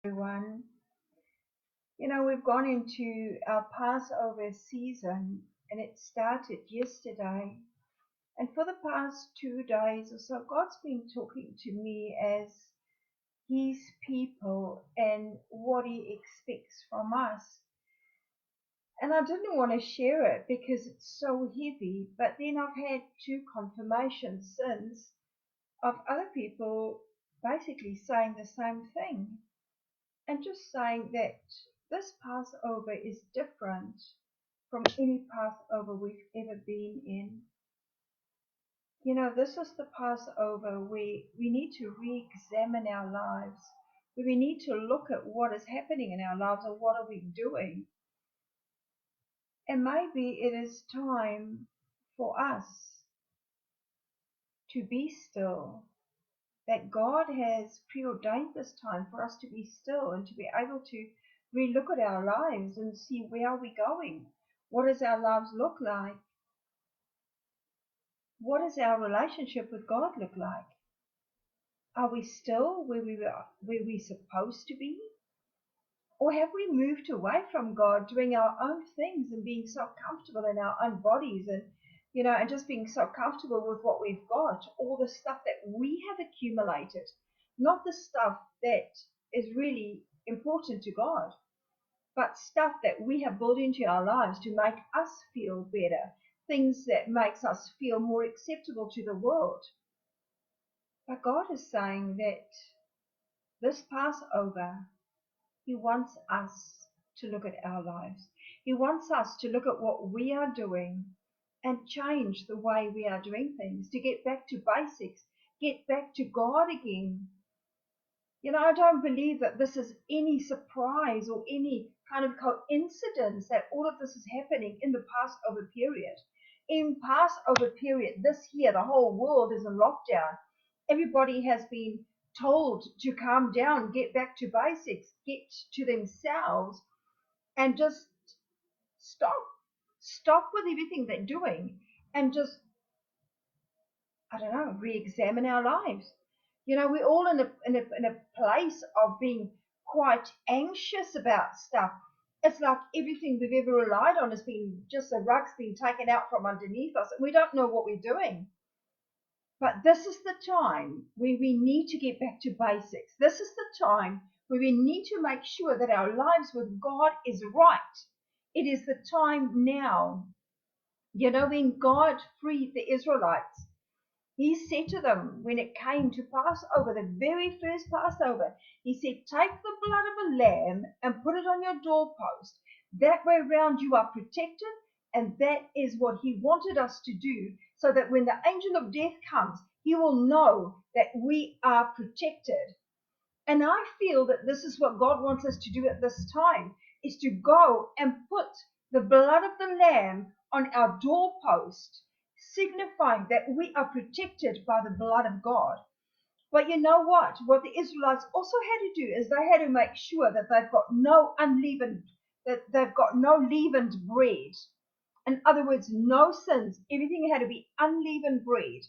Everyone. We've gone into our Passover season and it started yesterday. And for the past 2 days or so, God's been talking to me as His people and what He expects from us. And I didn't want to share it because it's so heavy, but then I've had two confirmations since of other people basically saying the same thing. And just saying that this Passover is different from any Passover we've ever been in. This is the Passover where we need to re-examine our lives, where we need to look at what is happening in our lives and what are we doing. And maybe it is time for us to be still, that God has preordained this time for us to be still and to be able to relook at our lives and see where are we going. What does our lives look like? What does our relationship with God look like? Are we still where we're supposed to be? Or have we moved away from God doing our own things and being so comfortable in our own bodies and just being so comfortable with what we've got, all the stuff that we have accumulated, not the stuff that is really important to God, but stuff that we have built into our lives to make us feel better, things that makes us feel more acceptable to the world. But God is saying that this Passover, He wants us to look at our lives. He wants us to look at what we are doing and change the way we are doing things, to get back to basics, get back to God again. I don't believe that this is any surprise or any kind of coincidence that all of this is happening in the Passover period. In Passover period this year, the whole world is in lockdown. Everybody has been told to calm down, get back to basics, get to themselves, and just stop. Stop with everything they're doing and just, I don't know, re-examine our lives. We're all in a place of being quite anxious about stuff. It's like everything we've ever relied on has been just the rug's been taken out from underneath us, and we don't know what we're doing. But this is the time where we need to get back to basics. This is the time where we need to make sure that our lives with God is right. It is the time now. When God freed the Israelites, He said to them when it came to Passover, the very first Passover, He said, take the blood of a lamb and put it on your doorpost. That way around you are protected, and that is what He wanted us to do, so that when the angel of death comes, He will know that we are protected. And I feel that this is what God wants us to do at this time, is to go and put the blood of the lamb on our doorpost, signifying that we are protected by the blood of God. But you know what? What the Israelites also had to do is they had to make sure that they've got no leavened bread. In other words, no sins. Everything had to be unleavened bread.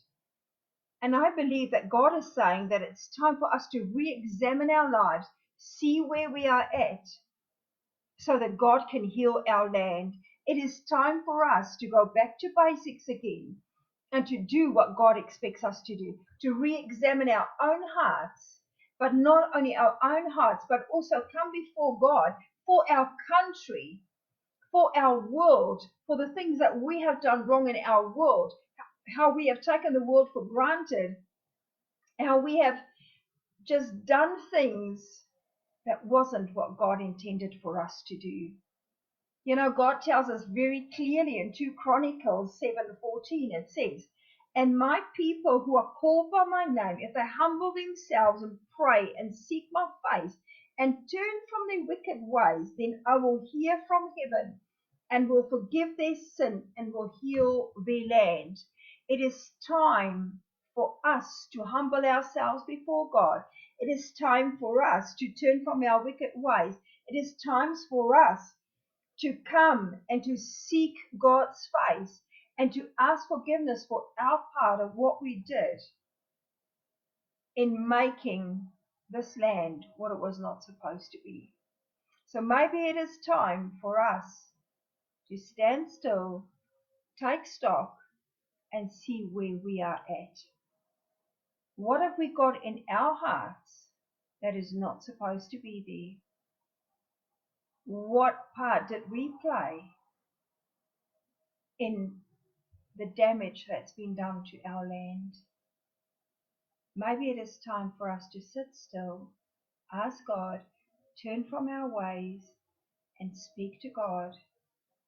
And I believe that God is saying that it's time for us to re-examine our lives, see where we are at, so that God can heal our land. It is time for us to go back to basics again and to do what God expects us to do, to re-examine our own hearts, but not only our own hearts, but also come before God for our country, for our world, for the things that we have done wrong in our world, how we have taken the world for granted, how we have just done things that wasn't what God intended for us to do. God tells us very clearly in 2 Chronicles 7:14, it says, and my people who are called by my name, if they humble themselves and pray and seek my face and turn from their wicked ways, then I will hear from heaven and will forgive their sin and will heal their land. It is time for us to humble ourselves before God. It is time for us to turn from our wicked ways. It is times for us to come and to seek God's face and to ask forgiveness for our part of what we did in making this land what it was not supposed to be. So maybe it is time for us to stand still, take stock, and see where we are at. What have we got in our hearts that is not supposed to be there? What part did we play in the damage that's been done to our land? Maybe it is time for us to sit still, ask God, turn from our ways, and speak to God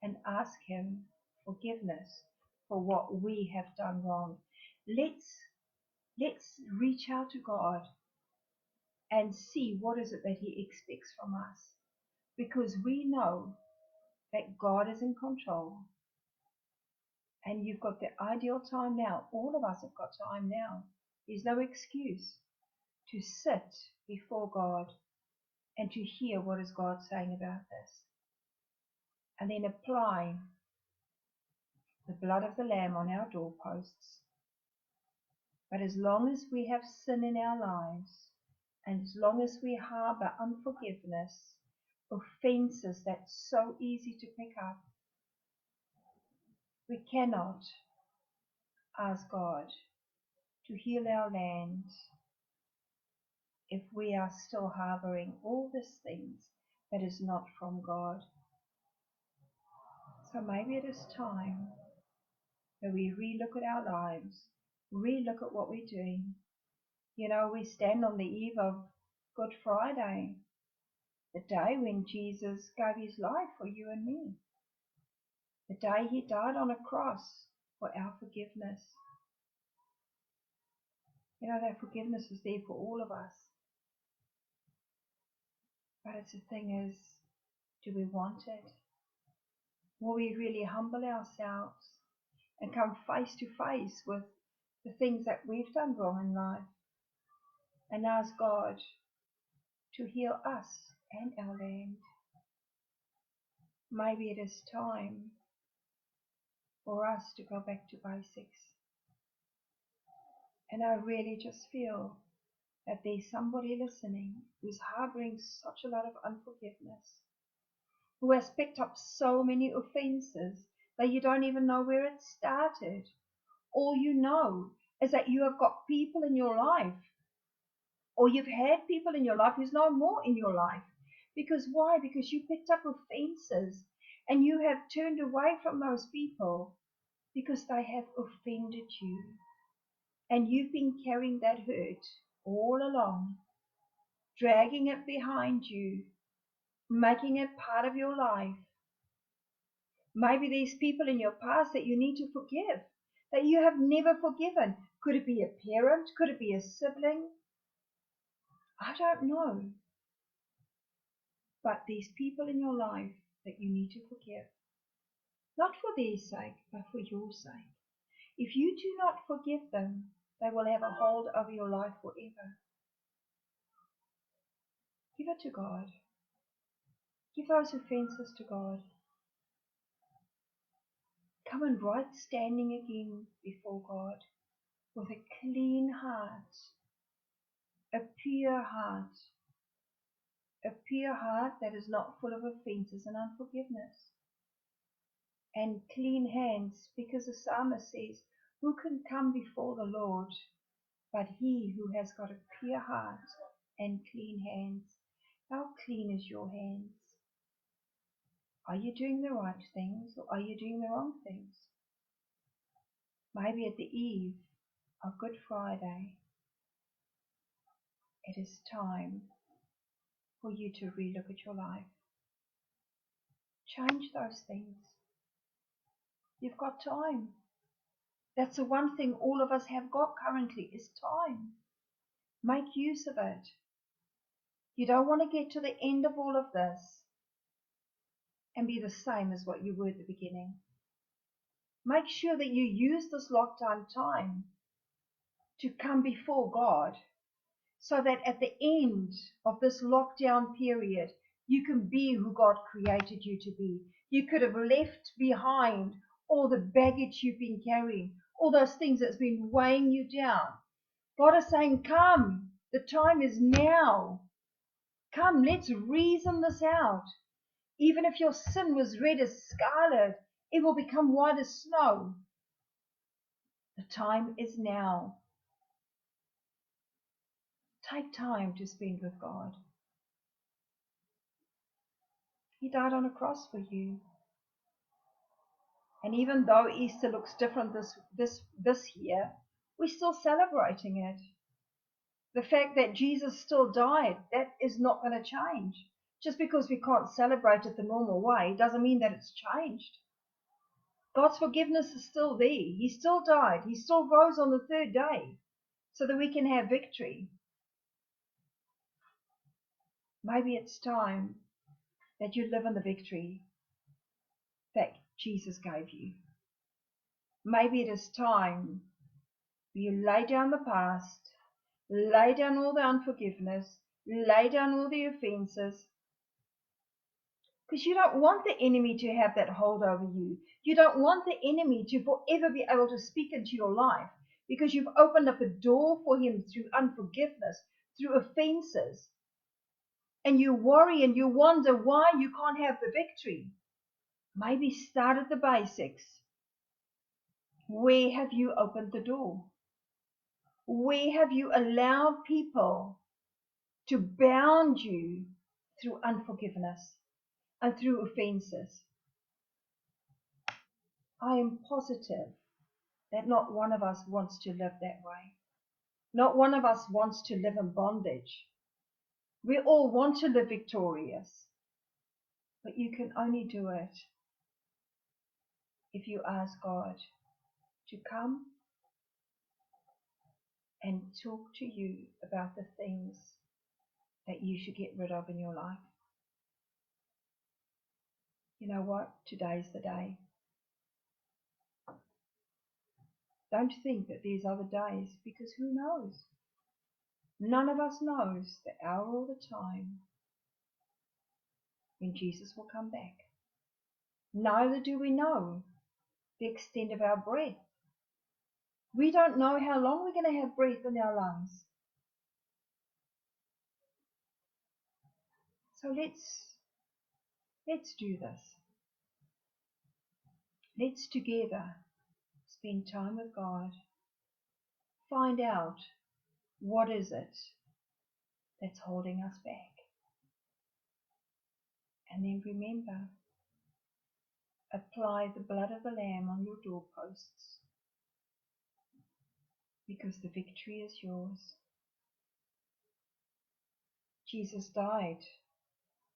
and ask Him forgiveness for what we have done wrong. Let's reach out to God and see what is it that He expects from us, because we know that God is in control. And you've got the ideal time now. All of us have got time now. There's no excuse to sit before God and to hear what is God saying about this. And then apply the blood of the Lamb on our doorposts. But as long as we have sin in our lives, and as long as we harbor unforgiveness, offenses that's so easy to pick up, we cannot ask God to heal our land if we are still harboring all these things that is not from God. So maybe it is time that we relook at our lives, relook at what we're doing. You know, we stand on the eve of Good Friday, the day when Jesus gave His life for you and me, the day He died on a cross for our forgiveness. You know, that forgiveness is there for all of us. But it's the thing is, do we want it? Will we really humble ourselves and come face to face with the things that we've done wrong in life and ask God to heal us and our land? Maybe it is time for us to go back to basics. And I really just feel that there's somebody listening who's harboring such a lot of unforgiveness, who has picked up so many offenses that you don't even know where it started. All you know is that you have got people in your life, or you've had people in your life who's no more in your life. Because why? Because you picked up offenses and you have turned away from those people because they have offended you. And you've been carrying that hurt all along, dragging it behind you, making it part of your life. Maybe there's people in your past that you need to forgive, that you have never forgiven. Could it be a parent? Could it be a sibling? I don't know. But there's people in your life that you need to forgive. Not for their sake, but for your sake. If you do not forgive them, they will have a hold over your life forever. Give it to God. Give those offenses to God. Come and right standing again before God with a clean heart, a pure heart that is not full of offenses and unforgiveness, and clean hands, because the psalmist says, who can come before the Lord but he who has got a pure heart and clean hands? How clean is your hands? Are you doing the right things, or are you doing the wrong things? Maybe at the eve of Good Friday, it is time for you to relook at your life. Change those things. You've got time. That's the one thing all of us have got currently, is time. Make use of it. You don't want to get to the end of all of this and be the same as what you were at the beginning. Make sure that you use this lockdown time to come before God, so that at the end of this lockdown period, you can be who God created you to be. You could have left behind all the baggage you've been carrying, all those things that's been weighing you down. God is saying, come, The time is now. Come, let's reason this out. Even if your sin was red as scarlet, it will become white as snow. The time is now. Take time to spend with God. He died on a cross for you. And even though Easter looks different this year, we're still celebrating it. The fact that Jesus still died, that is not going to change. Just because we can't celebrate it the normal way doesn't mean that it's changed. God's forgiveness is still there. He still died. He still rose on the third day so that we can have victory. Maybe it's time that you live in the victory that Jesus gave you. Maybe it is time you lay down the past, lay down all the unforgiveness, lay down all the offenses, because you don't want the enemy to have that hold over you. You don't want the enemy to forever be able to speak into your life, because you've opened up a door for him through unforgiveness, through offenses, and you worry and you wonder why you can't have the victory. Maybe start at the basics. Where have you opened the door? Where have you allowed people to bound you through unforgiveness and through offenses? I am positive that not one of us wants to live that way. Not one of us wants to live in bondage. We all want to live victorious, but you can only do it if you ask God to come and talk to you about the things that you should get rid of in your life. You know what? Today's the day. Don't think that there's other days, because who knows? None of us knows the hour or the time when Jesus will come back. Neither do we know the extent of our breath. We don't know how long we're going to have breath in our lungs. So let's do this. Let's together spend time with God. Find out what is it that's holding us back. And then remember, apply the blood of the Lamb on your doorposts, because the victory is yours. Jesus died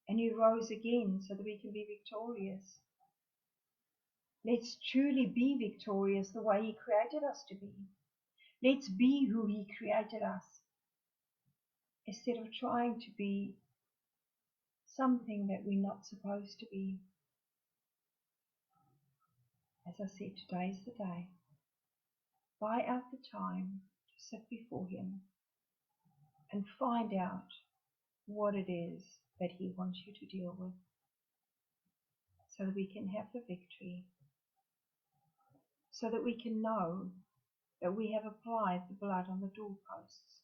and he rose again so that we can be victorious. Let's truly be victorious the way he created us to be. Let's be who he created us, instead of trying to be something that we're not supposed to be. As I said, today's the day. Buy out the time to sit before him and find out what it is that he wants you to deal with, so that we can have the victory, so that we can know that we have applied the blood on the doorposts.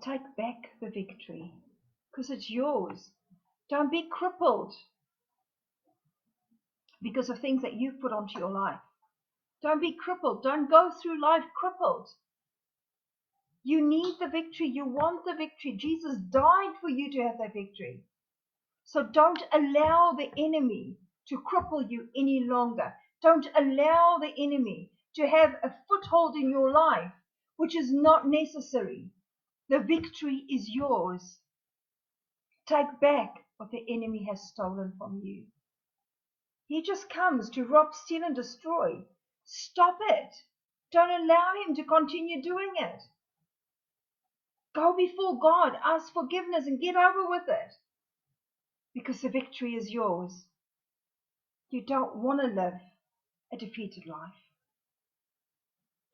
Take back the victory, because it's yours. Don't be crippled because of things that you've put onto your life. Don't be crippled. Don't go through life crippled. You need the victory. You want the victory. Jesus died for you to have that victory. So don't allow the enemy to cripple you any longer. Don't allow the enemy to have a foothold in your life, which is not necessary. The victory is yours. Take back what the enemy has stolen from you. He just comes to rob, steal, and destroy. Stop it. Don't allow him to continue doing it. Go before God, ask forgiveness, and get over with it, because the victory is yours. You don't want to live a defeated life.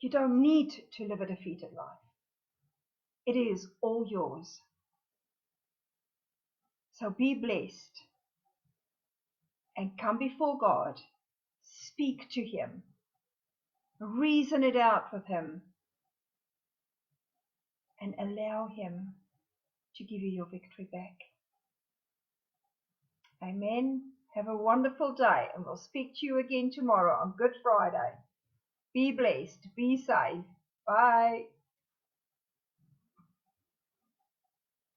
You don't need to live a defeated life. It is all yours. So be blessed and come before God. Speak to him. Reason it out with him. and allow Him to give you your victory back. Amen. Have a wonderful day, and we'll speak to you again tomorrow on Good Friday. Be blessed. Be safe. Bye.